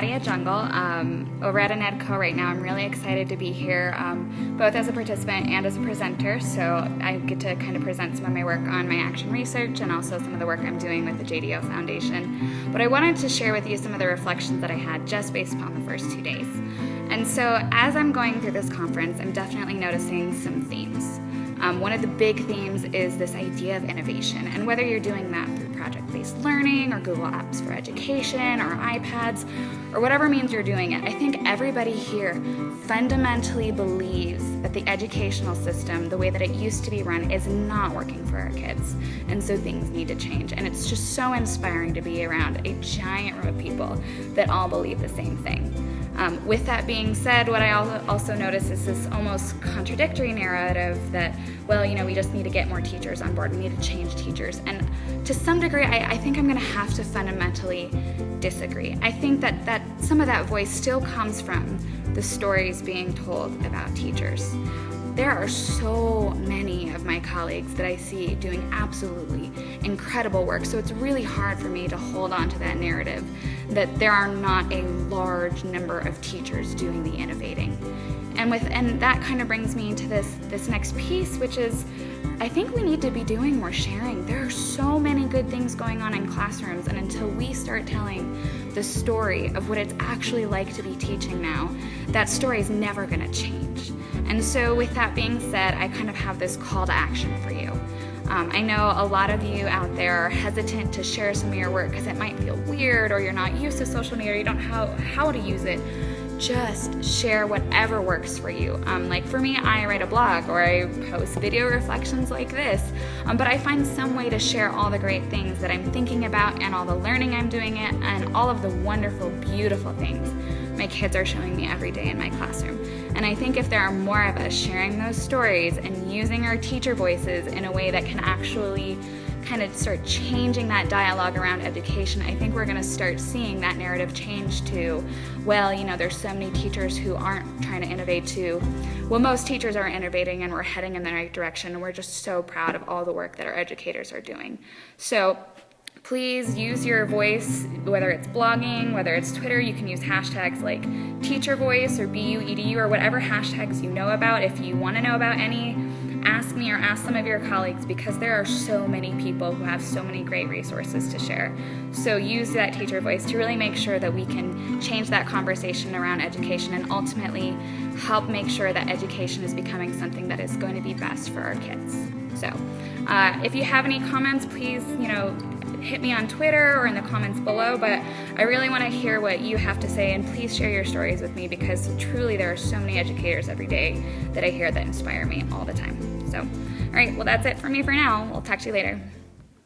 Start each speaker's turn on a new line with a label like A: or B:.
A: Jungle over at InnEd right now. I'm really excited to be here, both as a participant and as a presenter. So I get to kind of present some of my work on my action research and also some of the work I'm doing with the JDO Foundation. But I wanted to share with you some of the reflections that I had just based upon the first 2 days. And so as I'm going through this conference, I'm definitely noticing some themes. One of the big themes is this idea of innovation, and whether you're doing that through project-based learning or Google Apps for Education or iPads or whatever means you're doing it, I think everybody here fundamentally believes that the educational system, the way that it used to be run, is not working for our kids, and so things need to change. And it's just so inspiring to be around a giant room of people that all believe the same thing. With that being said, what I also notice is this almost contradictory narrative that, well, we just need to get more teachers on board, we need to change teachers. And to some degree, I think I'm gonna have to fundamentally disagree. I think that some of that voice still comes from the stories being told about teachers. There are so many of my colleagues that I see doing absolutely incredible work, so it's really hard for me to hold on to that narrative that there are not a large number of teachers doing the innovating. And that kind of brings me to this next piece, which is I think we need to be doing more sharing. There are so many good things going on in classrooms, and until we start telling the story of what it's actually like to be teaching now, that story is never going to change. And so with that being said, I kind of have this call to action for you. I know a lot of you out there are hesitant to share some of your work because it might feel weird, or you're not used to social media, or you don't know how to use it. Just share whatever works for you. Like for me, I write a blog or I post video reflections like this, but I find some way to share all the great things that I'm thinking about and all the learning I'm doing it and all of the wonderful, beautiful things my kids are showing me every day in my classroom. And I think if there are more of us sharing those stories and using our teacher voices in a way that can actually kind of start changing that dialogue around education, I think we're going to start seeing that narrative change to, well, there's so many teachers who aren't trying to innovate to, well, most teachers are innovating and we're heading in the right direction, and we're just so proud of all the work that our educators are doing. So please use your voice, whether it's blogging, whether it's Twitter. You can use hashtags like teacher voice or BUEDU or whatever hashtags you know about. If you want to know about any, ask me or ask some of your colleagues, because there are so many people who have so many great resources to share. So use that teacher voice to really make sure that we can change that conversation around education and ultimately help make sure that education is becoming something that is going to be best for our kids. So if you have any comments, please, hit me on Twitter or in the comments below, but I really want to hear what you have to say, and please share your stories with me, because truly there are so many educators every day that I hear that inspire me all the time. So, all right, well, that's it for me for now. We'll talk to you later.